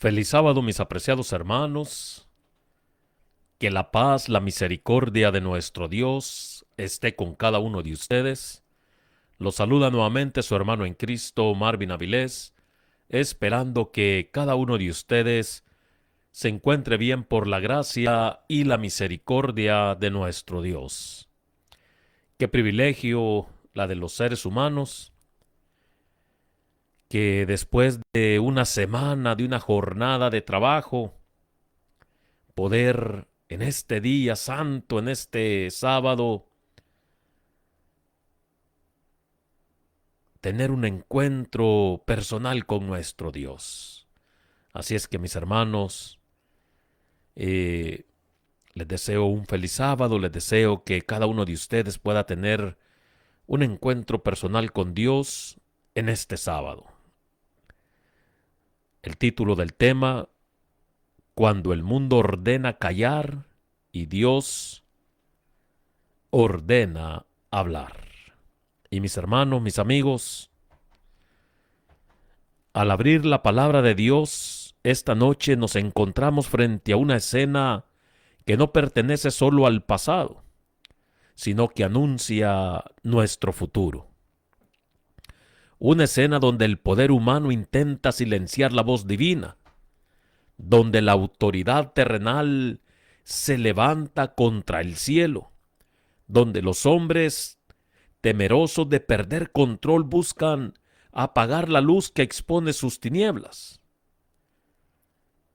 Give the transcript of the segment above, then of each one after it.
Feliz sábado, mis apreciados hermanos. Que la paz, la misericordia de nuestro Dios esté con cada uno de ustedes. Los saluda nuevamente su hermano en Cristo, Marvin Avilés, esperando que cada uno de ustedes se encuentre bien por la gracia y la misericordia de nuestro Dios. Qué privilegio la de los seres humanos, que después de una semana, de una jornada de trabajo, poder en este día santo, en este sábado, tener un encuentro personal con nuestro Dios. Así es que, mis hermanos, eh, les deseo un feliz sábado, les deseo que cada uno de ustedes pueda tener un encuentro personal con Dios en este sábado. El título del tema: Cuando el mundo ordena callar y Dios ordena hablar. Y mis hermanos, mis amigos, al abrir la palabra de Dios, esta noche nos encontramos frente a una escena que no pertenece solo al pasado, sino que anuncia nuestro futuro. Una escena donde el poder humano intenta silenciar la voz divina, donde la autoridad terrenal se levanta contra el cielo, donde los hombres, temerosos de perder control, buscan apagar la luz que expone sus tinieblas.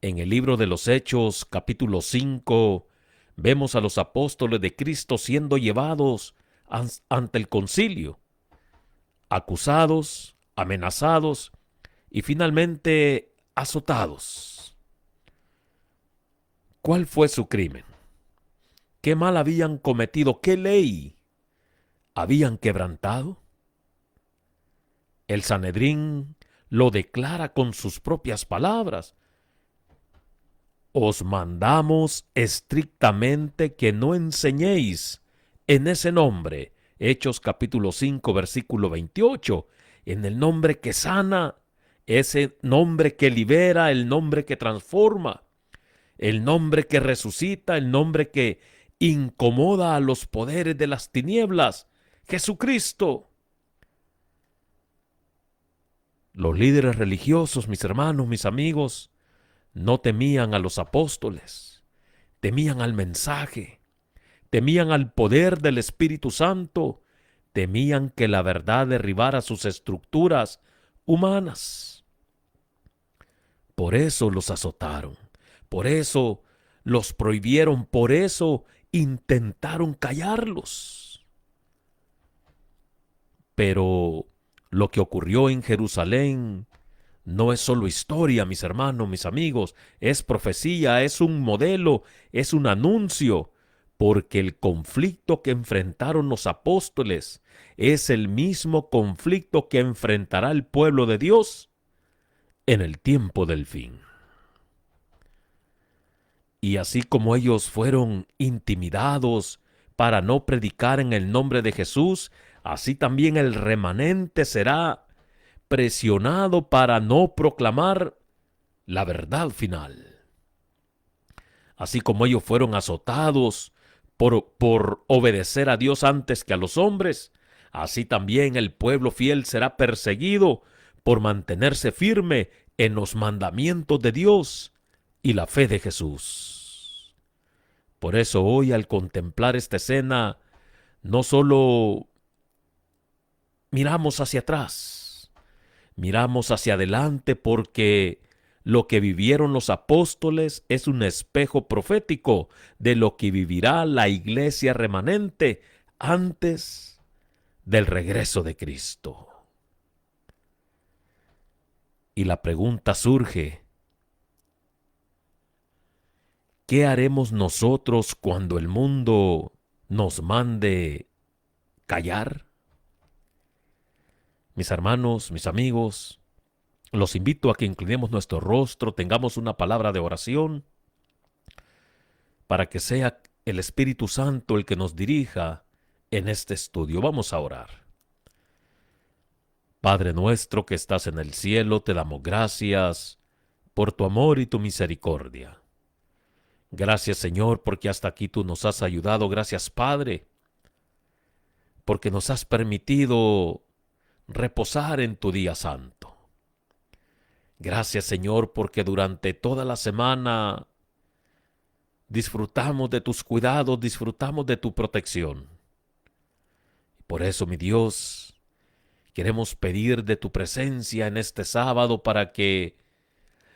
En el libro de los Hechos, capítulo 5, vemos a los apóstoles de Cristo siendo llevados ante el concilio, acusados, amenazados y finalmente azotados. ¿Cuál fue su crimen? ¿Qué mal habían cometido? ¿Qué ley habían quebrantado? El Sanedrín lo declara con sus propias palabras: os mandamos estrictamente que no enseñéis en ese nombre. Hechos capítulo 5, versículo 28. En el nombre que sana, ese nombre que libera, el nombre que transforma, el nombre que resucita, el nombre que incomoda a los poderes de las tinieblas, Jesucristo. Los líderes religiosos, mis hermanos, mis amigos, no temían a los apóstoles, temían al mensaje, temían al poder del Espíritu Santo, temían que la verdad derribara sus estructuras humanas. Por eso los azotaron, por eso los prohibieron, por eso intentaron callarlos. Pero lo que ocurrió en Jerusalén no es solo historia, mis hermanos, mis amigos, es profecía, es un modelo, es un anuncio, porque el conflicto que enfrentaron los apóstoles es el mismo conflicto que enfrentará el pueblo de Dios en el tiempo del fin. Y así como ellos fueron intimidados para no predicar en el nombre de Jesús, así también el remanente será presionado para no proclamar la verdad final. Así como ellos fueron azotados por obedecer a Dios antes que a los hombres, así también el pueblo fiel será perseguido por mantenerse firme en los mandamientos de Dios y la fe de Jesús. Por eso hoy, al contemplar esta escena, no solo miramos hacia atrás, miramos hacia adelante, porque lo que vivieron los apóstoles es un espejo profético de lo que vivirá la iglesia remanente antes del regreso de Cristo. Y la pregunta surge: ¿qué haremos nosotros cuando el mundo nos mande callar? Mis hermanos, mis amigos, los invito a que inclinemos nuestro rostro, tengamos una palabra de oración, para que sea el Espíritu Santo el que nos dirija en este estudio. Vamos a orar. Padre nuestro que estás en el cielo, te damos gracias por tu amor y tu misericordia. Gracias, Señor, porque hasta aquí tú nos has ayudado. Gracias, Padre, porque nos has permitido reposar en tu día santo. Gracias, Señor, porque durante toda la semana disfrutamos de tus cuidados, disfrutamos de tu protección. Por eso, mi Dios, queremos pedir de tu presencia en este sábado para que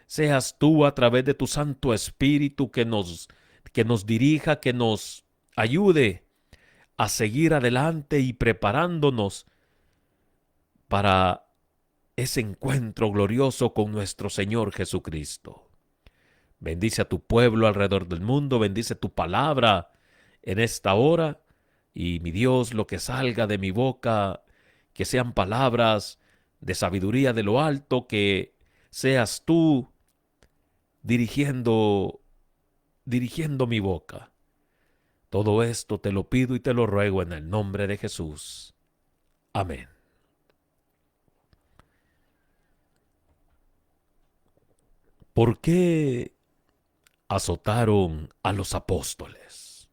seas tú a través de tu Santo Espíritu que nos dirija, que nos ayude a seguir adelante y preparándonos para ese encuentro glorioso con nuestro Señor Jesucristo. Bendice a tu pueblo alrededor del mundo, bendice tu palabra en esta hora y, mi Dios, lo que salga de mi boca, que sean palabras de sabiduría de lo alto, que seas tú dirigiendo mi boca. Todo esto te lo pido y te lo ruego en el nombre de Jesús. Amén. ¿Por qué azotaron a los apóstoles?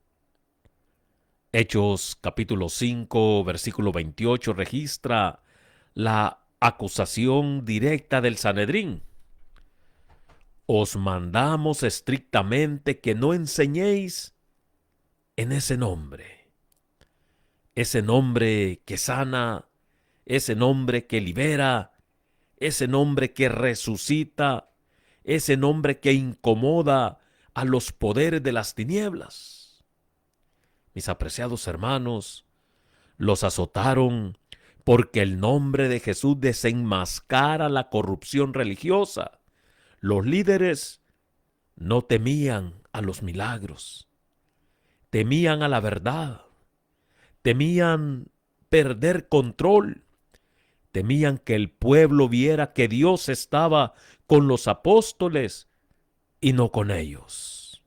Hechos capítulo 5, versículo 28 registra la acusación directa del Sanedrín. Os mandamos estrictamente que no enseñéis en ese nombre que sana, ese nombre que libera, ese nombre que resucita, ese nombre que incomoda a los poderes de las tinieblas. Mis apreciados hermanos, los azotaron porque el nombre de Jesús desenmascara la corrupción religiosa. Los líderes no temían a los milagros, temían a la verdad, temían perder control, temían que el pueblo viera que Dios estaba con los apóstoles y no con ellos.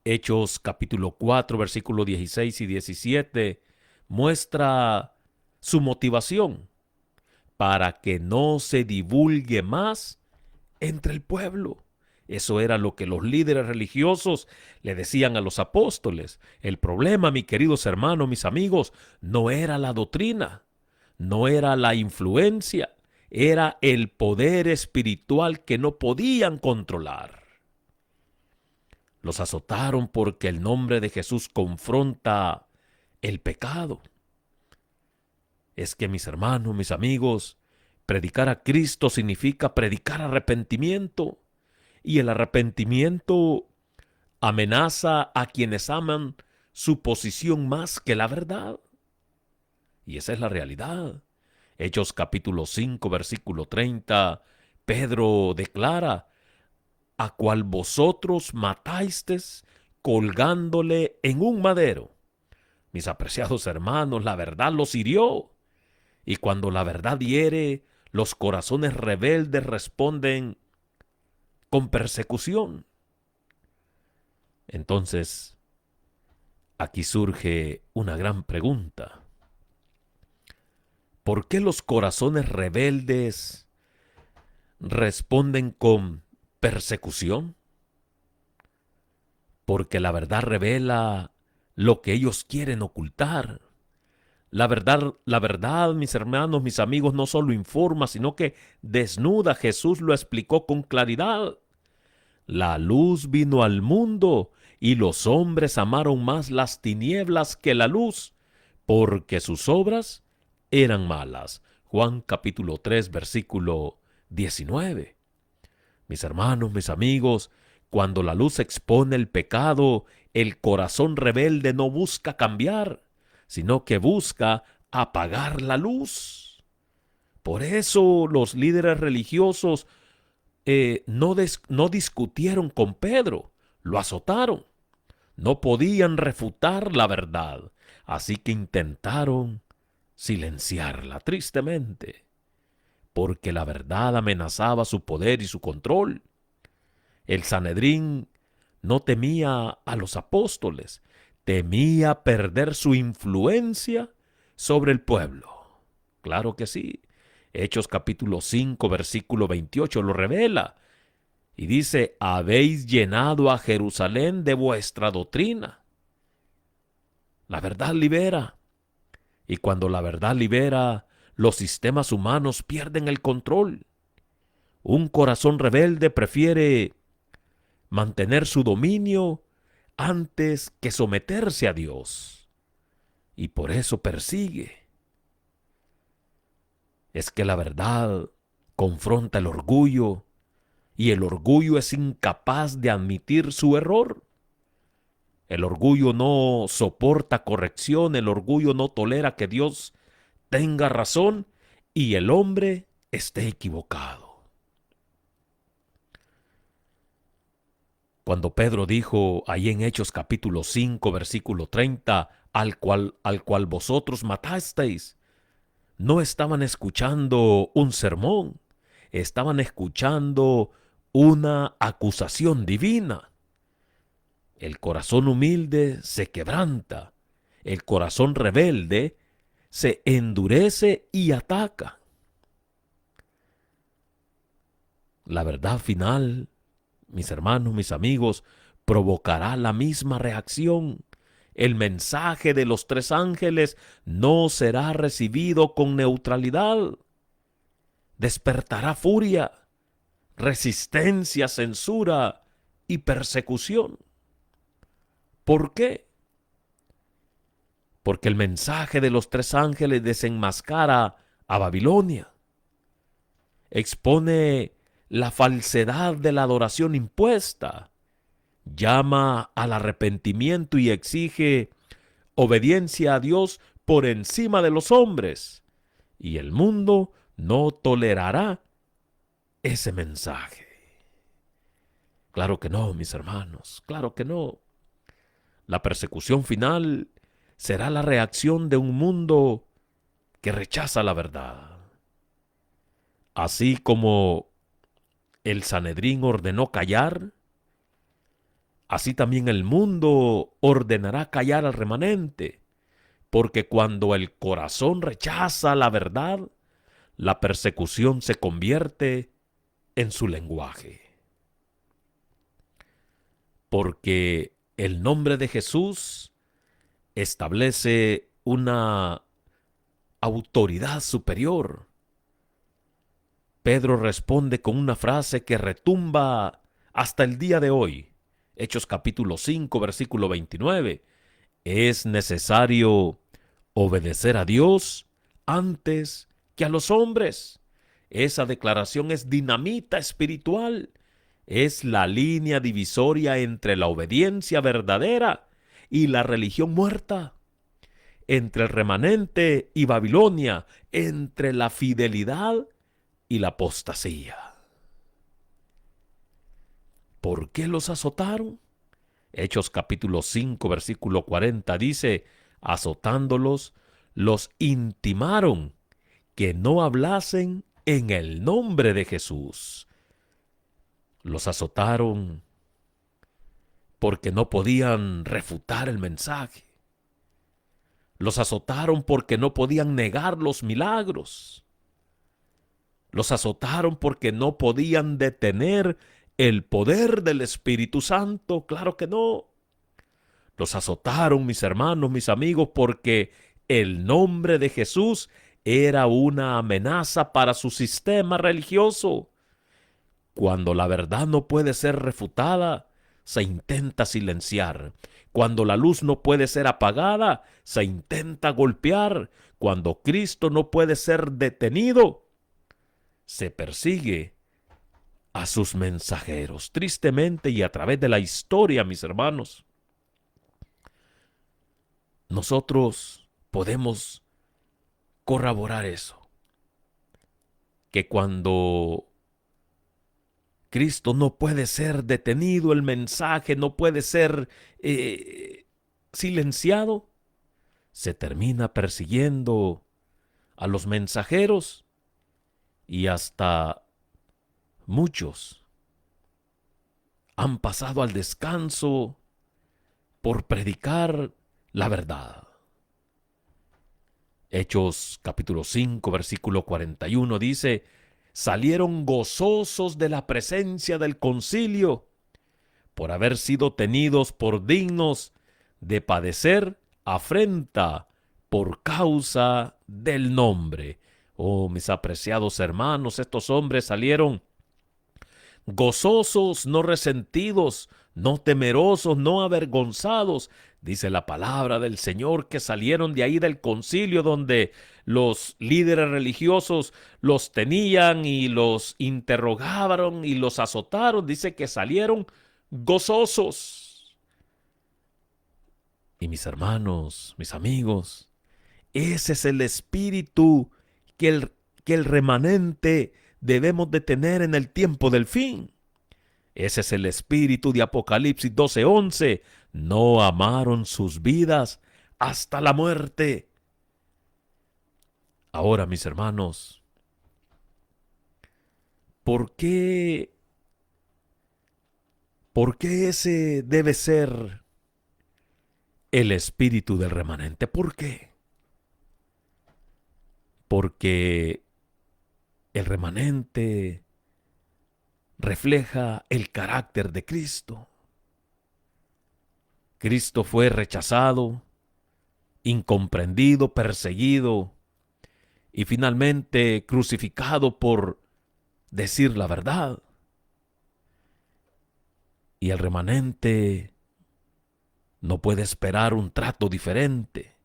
Hechos capítulo 4, versículos 16 y 17 muestra su motivación para que no se divulgue más entre el pueblo. Eso era lo que los líderes religiosos le decían a los apóstoles. El problema, mis queridos hermanos, mis amigos, no era la doctrina, no era la influencia, era el poder espiritual que no podían controlar. Los azotaron porque el nombre de Jesús confronta el pecado. Es que, mis hermanos, mis amigos, predicar a Cristo significa predicar arrepentimiento. Y el arrepentimiento amenaza a quienes aman su posición más que la verdad. Y esa es la realidad. Hechos capítulo 5, versículo 30, Pedro declara: a cual vosotros matasteis colgándole en un madero. Mis apreciados hermanos, la verdad los hirió. Y cuando la verdad hiere, los corazones rebeldes responden con persecución. Entonces, aquí surge una gran pregunta. ¿Por qué los corazones rebeldes responden con persecución? Porque la verdad revela lo que ellos quieren ocultar. La verdad, mis hermanos, mis amigos, no solo informa, sino que desnuda. Jesús lo explicó con claridad. La luz vino al mundo y los hombres amaron más las tinieblas que la luz, porque sus obras eran malas. Juan capítulo 3, versículo 19. Mis hermanos, mis amigos, cuando la luz expone el pecado, el corazón rebelde no busca cambiar, sino que busca apagar la luz. Por eso los líderes religiosos no discutieron con Pedro, lo azotaron. No podían refutar la verdad, así que intentaron silenciarla tristemente, porque la verdad amenazaba su poder y su control. El Sanedrín no temía a los apóstoles, temía perder su influencia sobre el pueblo. Claro que sí. Hechos capítulo 5, versículo 28 lo revela. Y dice, habéis llenado a Jerusalén de vuestra doctrina. La verdad libera. Y cuando la verdad libera, los sistemas humanos pierden el control. Un corazón rebelde prefiere mantener su dominio antes que someterse a Dios. Y por eso persigue. Es que la verdad confronta el orgullo y el orgullo es incapaz de admitir su error. El orgullo no soporta corrección, el orgullo no tolera que Dios tenga razón y el hombre esté equivocado. Cuando Pedro dijo ahí en Hechos capítulo 5, versículo 30, al cual vosotros matasteis, no estaban escuchando un sermón, estaban escuchando una acusación divina. El corazón humilde se quebranta, el corazón rebelde se endurece y ataca. La verdad final, mis hermanos, mis amigos, provocará la misma reacción. El mensaje de los tres ángeles no será recibido con neutralidad. Despertará furia, resistencia, censura y persecución. ¿Por qué? Porque el mensaje de los tres ángeles desenmascara a Babilonia, expone la falsedad de la adoración impuesta, llama al arrepentimiento y exige obediencia a Dios por encima de los hombres. Y el mundo no tolerará ese mensaje. Claro que no, mis hermanos, claro que no. La persecución final será la reacción de un mundo que rechaza la verdad. Así como el Sanedrín ordenó callar, así también el mundo ordenará callar al remanente, porque cuando el corazón rechaza la verdad, la persecución se convierte en su lenguaje. Porque el nombre de Jesús establece una autoridad superior. Pedro responde con una frase que retumba hasta el día de hoy. Hechos capítulo 5, versículo 29. Es necesario obedecer a Dios antes que a los hombres. Esa declaración es dinamita espiritual. Es la línea divisoria entre la obediencia verdadera y la religión muerta, entre el remanente y Babilonia, entre la fidelidad y la apostasía. ¿Por qué los azotaron? Hechos capítulo 5, versículo 40 dice, azotándolos, los intimaron que no hablasen en el nombre de Jesús. Los azotaron porque no podían refutar el mensaje. Los azotaron porque no podían negar los milagros. Los azotaron porque no podían detener el poder del Espíritu Santo. Claro que no. Los azotaron, mis hermanos, mis amigos, porque el nombre de Jesús era una amenaza para su sistema religioso. Cuando la verdad no puede ser refutada, se intenta silenciar. Cuando la luz no puede ser apagada, se intenta golpear. Cuando Cristo no puede ser detenido, se persigue a sus mensajeros. Tristemente y a través de la historia, mis hermanos, nosotros podemos corroborar eso. Que cuando Cristo no puede ser detenido, el mensaje no puede ser silenciado, se termina persiguiendo a los mensajeros y hasta muchos han pasado al descanso por predicar la verdad. Hechos capítulo 5, versículo 41 dice, salieron gozosos de la presencia del concilio por haber sido tenidos por dignos de padecer afrenta por causa del nombre. Oh, mis apreciados hermanos, estos hombres salieron gozosos, no resentidos, no temerosos, no avergonzados. Dice la palabra del Señor que salieron de ahí del concilio donde los líderes religiosos los tenían y los interrogaron y los azotaron. Dice que salieron gozosos. Y mis hermanos, mis amigos, ese es el espíritu que el remanente debemos de tener en el tiempo del fin. Ese es el espíritu de Apocalipsis 12:11. No amaron sus vidas hasta la muerte. Ahora, mis hermanos, ¿por qué ese debe ser el espíritu del remanente? ¿Por qué? Porque el remanente refleja el carácter de Cristo. Cristo fue rechazado, incomprendido, perseguido y finalmente crucificado por decir la verdad. Y el remanente no puede esperar un trato diferente.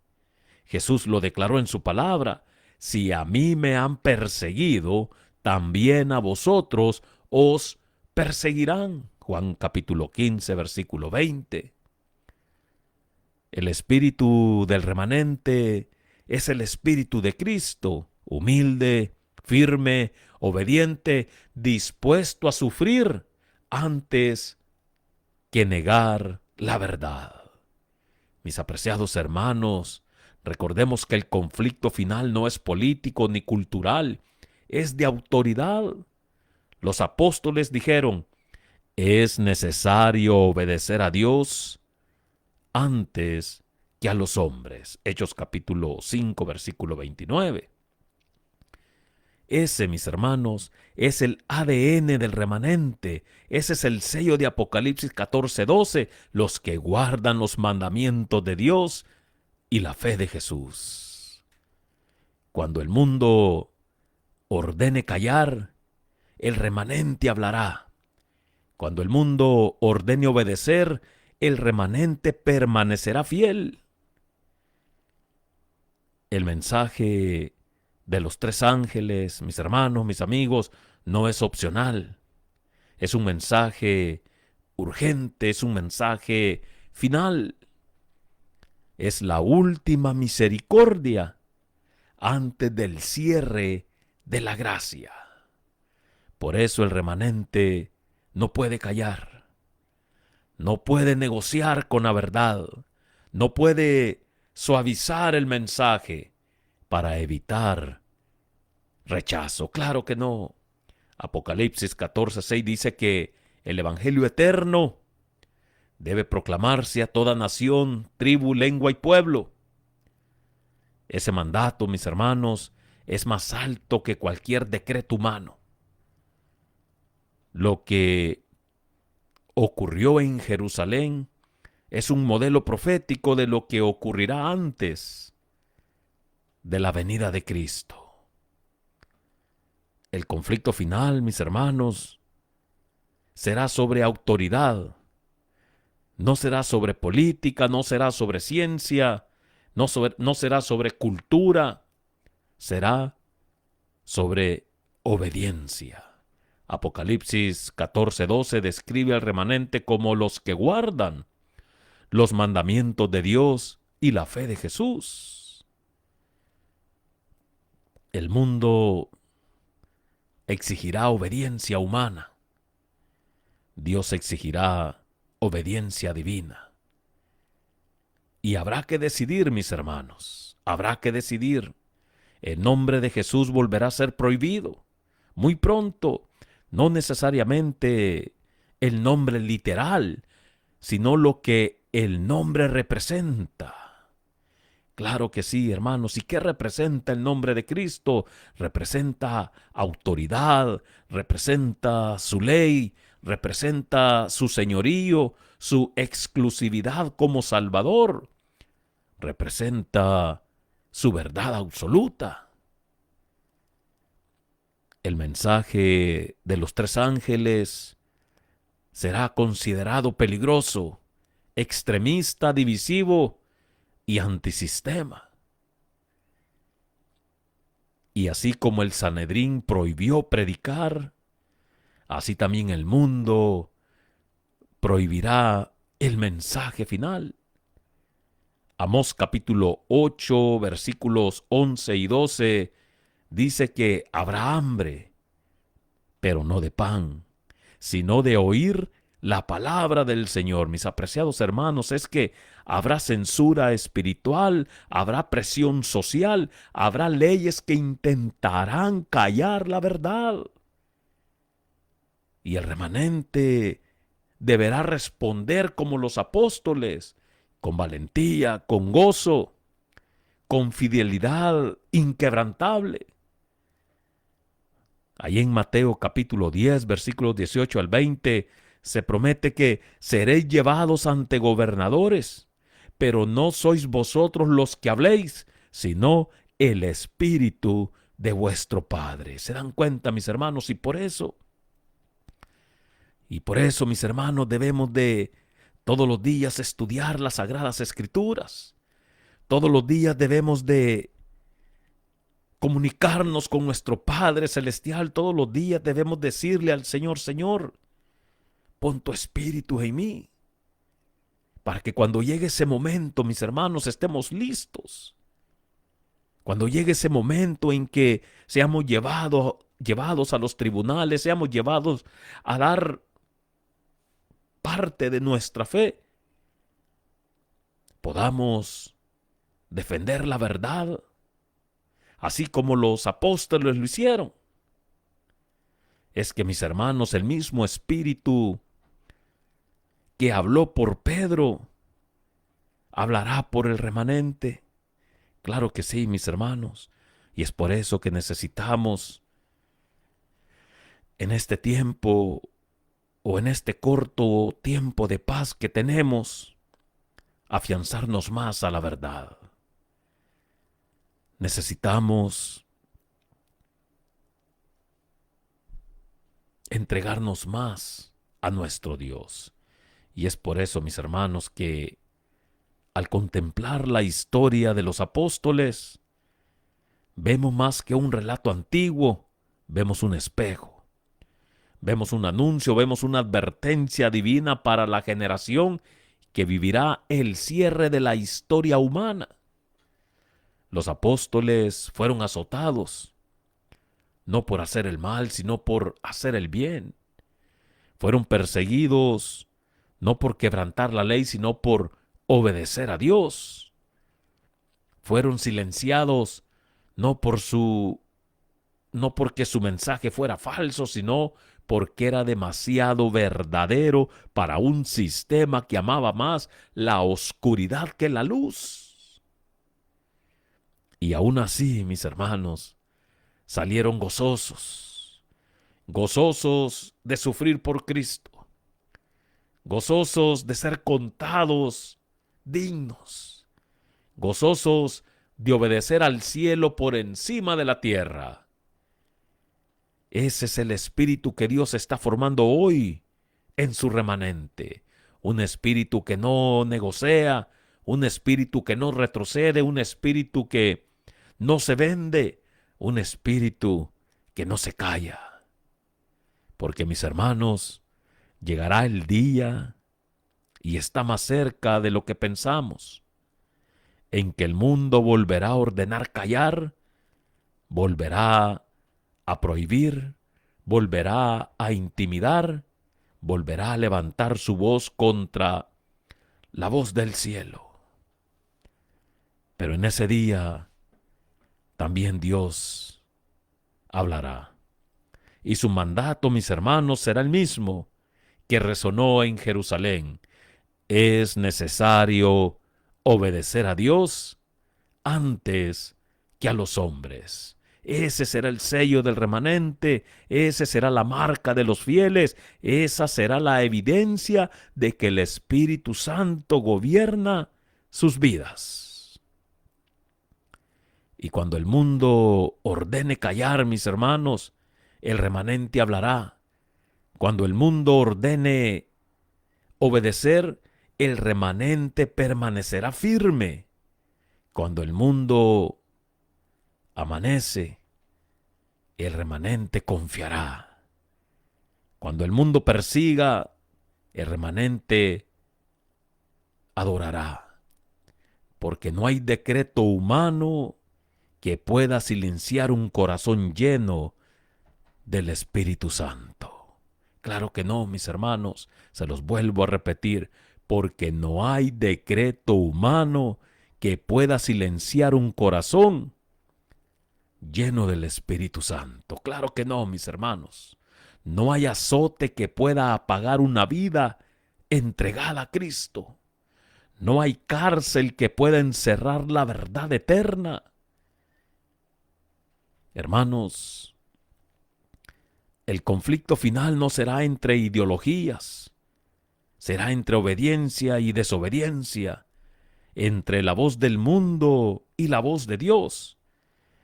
Jesús lo declaró en su palabra: si a mí me han perseguido, también a vosotros os perseguirán. Juan capítulo 15, versículo 20. El espíritu del remanente es el espíritu de Cristo, humilde, firme, obediente, dispuesto a sufrir antes que negar la verdad. Mis apreciados hermanos, recordemos que el conflicto final no es político ni cultural, es de autoridad. Los apóstoles dijeron: es necesario obedecer a Dios antes que a los hombres. Hechos capítulo 5, versículo 29. Ese, mis hermanos, es el ADN del remanente. Ese es el sello de Apocalipsis 14:12, los que guardan los mandamientos de Dios y la fe de Jesús. Cuando el mundo ordene callar, el remanente hablará. Cuando el mundo ordene obedecer, el remanente permanecerá fiel. El mensaje de los tres ángeles, mis hermanos, mis amigos, no es opcional. Es un mensaje urgente, es un mensaje final. Es la última misericordia antes del cierre de la gracia. Por eso el remanente no puede callar, no puede negociar con la verdad, no puede suavizar el mensaje para evitar rechazo. Claro que no. Apocalipsis 14:6 dice que el evangelio eterno debe proclamarse a toda nación, tribu, lengua y pueblo. Ese mandato, mis hermanos, es más alto que cualquier decreto humano. Lo que ocurrió en Jerusalén es un modelo profético de lo que ocurrirá antes de la venida de Cristo. El conflicto final, mis hermanos, será sobre autoridad. No será sobre política, no será sobre ciencia, no será sobre cultura, será sobre obediencia. Apocalipsis 14:12 describe al remanente como los que guardan los mandamientos de Dios y la fe de Jesús. El mundo exigirá obediencia humana. Dios exigirá obediencia divina. Y habrá que decidir, mis hermanos, habrá que decidir. El nombre de Jesús volverá a ser prohibido muy pronto. No necesariamente el nombre literal, sino lo que el nombre representa. Claro que sí, hermanos. ¿Y qué representa el nombre de Cristo? Representa autoridad, representa su ley, representa su señorío, su exclusividad como Salvador, representa su verdad absoluta. El mensaje de los tres ángeles será considerado peligroso, extremista, divisivo y antisistema. Y así como el Sanedrín prohibió predicar, así también el mundo prohibirá el mensaje final. Amós capítulo 8, versículos 11 y 12, dice que habrá hambre, pero no de pan, sino de oír la palabra del Señor. Mis apreciados hermanos, es que habrá censura espiritual, habrá presión social, habrá leyes que intentarán callar la verdad. Y el remanente deberá responder como los apóstoles, con valentía, con gozo, con fidelidad inquebrantable. Ahí en Mateo capítulo 10, versículos 18 al 20, se promete que seréis llevados ante gobernadores, pero no sois vosotros los que habléis, sino el Espíritu de vuestro Padre. ¿Se dan cuenta, mis hermanos? Y por eso, mis hermanos, debemos de todos los días estudiar las Sagradas Escrituras. Todos los días debemos de comunicarnos con nuestro Padre Celestial. Todos los días debemos decirle al Señor, Señor, pon tu Espíritu en mí, para que cuando llegue ese momento, mis hermanos, estemos listos. Cuando llegue ese momento en que seamos llevados a los tribunales, seamos llevados a dar parte de nuestra fe, podamos defender la verdad, así como los apóstoles lo hicieron. Es que, mis hermanos, el mismo Espíritu que habló por Pedro, hablará por el remanente. Claro que sí, mis hermanos. Y es por eso que necesitamos en este tiempo o en este corto tiempo de paz que tenemos, afianzarnos más a la verdad. Necesitamos entregarnos más a nuestro Dios. Y es por eso, mis hermanos, que al contemplar la historia de los apóstoles, vemos más que un relato antiguo, vemos un espejo, vemos un anuncio, vemos una advertencia divina para la generación que vivirá el cierre de la historia humana. Los apóstoles fueron azotados, no por hacer el mal, sino por hacer el bien. Fueron perseguidos, no por quebrantar la ley, sino por obedecer a Dios. Fueron silenciados, no porque su mensaje fuera falso, sino porque era demasiado verdadero para un sistema que amaba más la oscuridad que la luz. Y aún así, mis hermanos, salieron gozosos de sufrir por Cristo, gozosos de ser contados dignos, gozosos de obedecer al cielo por encima de la tierra. Ese es el espíritu que Dios está formando hoy en su remanente. Un espíritu que no negocia, un espíritu que no retrocede, un espíritu que no se vende, un espíritu que no se calla. Porque, mis hermanos, llegará el día, y está más cerca de lo que pensamos, en que el mundo volverá a ordenar callar, volverá a prohibir, volverá a intimidar, volverá a levantar su voz contra la voz del cielo. Pero en ese día también Dios hablará. Y su mandato, mis hermanos, será el mismo que resonó en Jerusalén. Es necesario obedecer a Dios antes que a los hombres. Ese será el sello del remanente, ese será la marca de los fieles, esa será la evidencia de que el Espíritu Santo gobierna sus vidas. Y cuando el mundo ordene callar, mis hermanos, el remanente hablará. Cuando el mundo ordene obedecer, el remanente permanecerá firme. Cuando el mundo amanece, el remanente confiará. Cuando el mundo persiga, el remanente adorará. Porque no hay decreto humano que pueda silenciar un corazón lleno del Espíritu Santo. Claro que no, mis hermanos, se los vuelvo a repetir, porque no hay decreto humano que pueda silenciar un corazón lleno del Espíritu Santo. Claro que no, mis hermanos. No hay azote que pueda apagar una vida entregada a Cristo. No hay cárcel que pueda encerrar la verdad eterna. Hermanos, el conflicto final no será entre ideologías, será entre obediencia y desobediencia, entre la voz del mundo y la voz de Dios,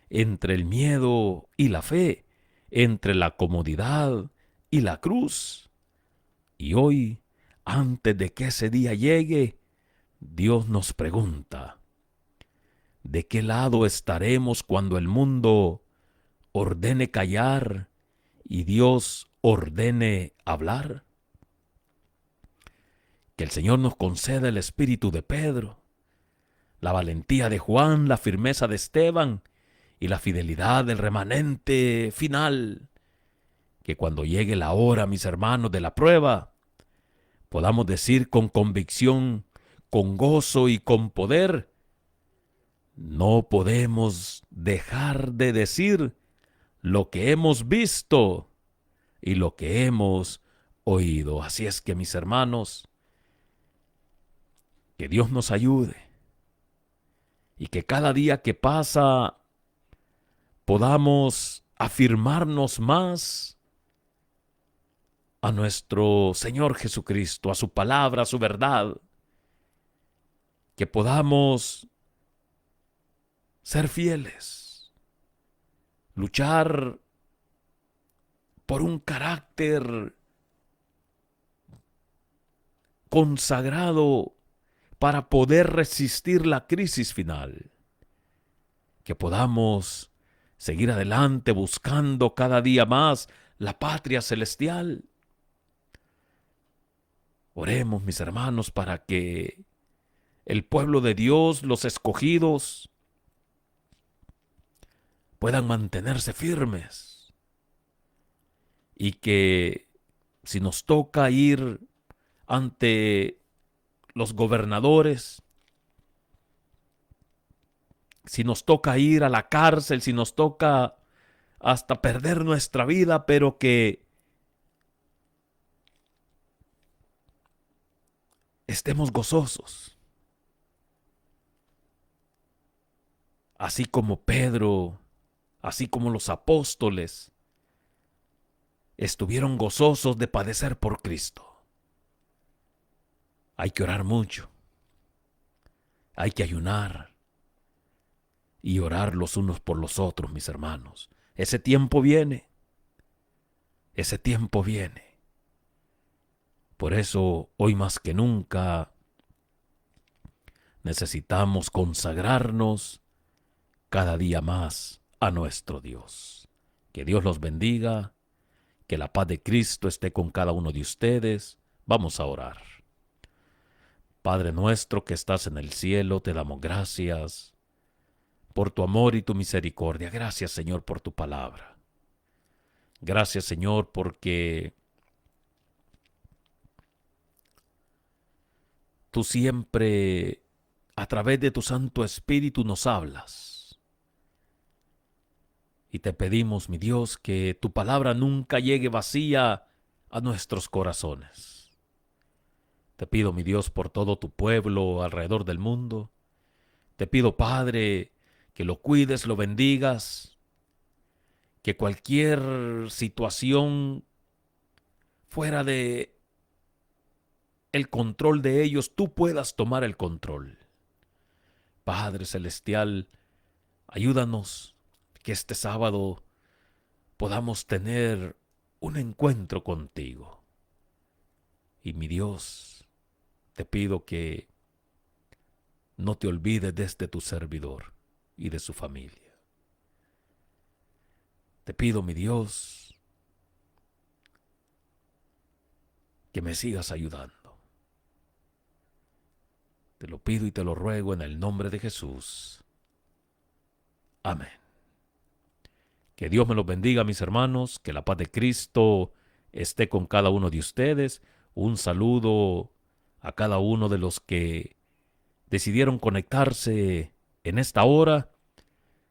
entre el miedo y la fe, entre la comodidad y la cruz. Y hoy, antes de que ese día llegue, Dios nos pregunta, ¿de qué lado estaremos cuando el mundo ordene callar y Dios ordene hablar? Que el Señor nos conceda el espíritu de Pedro, la valentía de Juan, la firmeza de Esteban y la fidelidad del remanente final. Que cuando llegue la hora, mis hermanos, de la prueba, podamos decir con convicción, con gozo y con poder, no podemos dejar de decir lo que hemos visto y lo que hemos oído. Así es que, mis hermanos, que Dios nos ayude y que cada día que pasa podamos afirmarnos más a nuestro Señor Jesucristo, a su palabra, a su verdad, que podamos ser fieles, luchar por un carácter consagrado para poder resistir la crisis final, que podamos seguir adelante buscando cada día más la patria celestial. Oremos, mis hermanos, para que el pueblo de Dios, los escogidos, puedan mantenerse firmes y que si nos toca ir ante los gobernadores, si nos toca ir a la cárcel, si nos toca hasta perder nuestra vida, pero que estemos gozosos. Así como Pedro, así como los apóstoles, estuvieron gozosos de padecer por Cristo. Hay que orar mucho. Hay que ayunar y orar los unos por los otros, mis hermanos. Ese tiempo viene. Ese tiempo viene. Por eso, hoy más que nunca, necesitamos consagrarnos cada día más a nuestro Dios. Que Dios los bendiga, que la paz de Cristo esté con cada uno de ustedes. Vamos a orar. Padre nuestro que estás en el cielo, te damos gracias por tu amor y tu misericordia. Gracias, Señor, por tu palabra. Gracias, Señor, porque tú siempre, a través de tu Santo Espíritu, nos hablas. Y te pedimos, mi Dios, que tu palabra nunca llegue vacía a nuestros corazones. Te pido, mi Dios, por todo tu pueblo alrededor del mundo. Te pido, Padre, que lo cuides, lo bendigas, que cualquier situación fuera de el control de ellos, tú puedas tomar el control. Padre Celestial, ayúdanos que este sábado podamos tener un encuentro contigo. Y mi Dios, te pido que no te olvides de este tu servidor y de su familia. Te pido, mi Dios, que me sigas ayudando. Te lo pido y te lo ruego en el nombre de Jesús. Amén. Que Dios me los bendiga, mis hermanos, que la paz de Cristo esté con cada uno de ustedes. Un saludo a cada uno de los que decidieron conectarse en esta hora.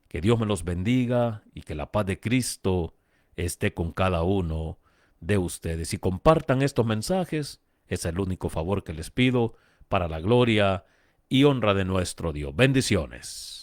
Que Dios me los bendiga y que la paz de Cristo esté con cada uno de ustedes. Y compartan estos mensajes, es el único favor que les pido para la gloria y honra de nuestro Dios. Bendiciones.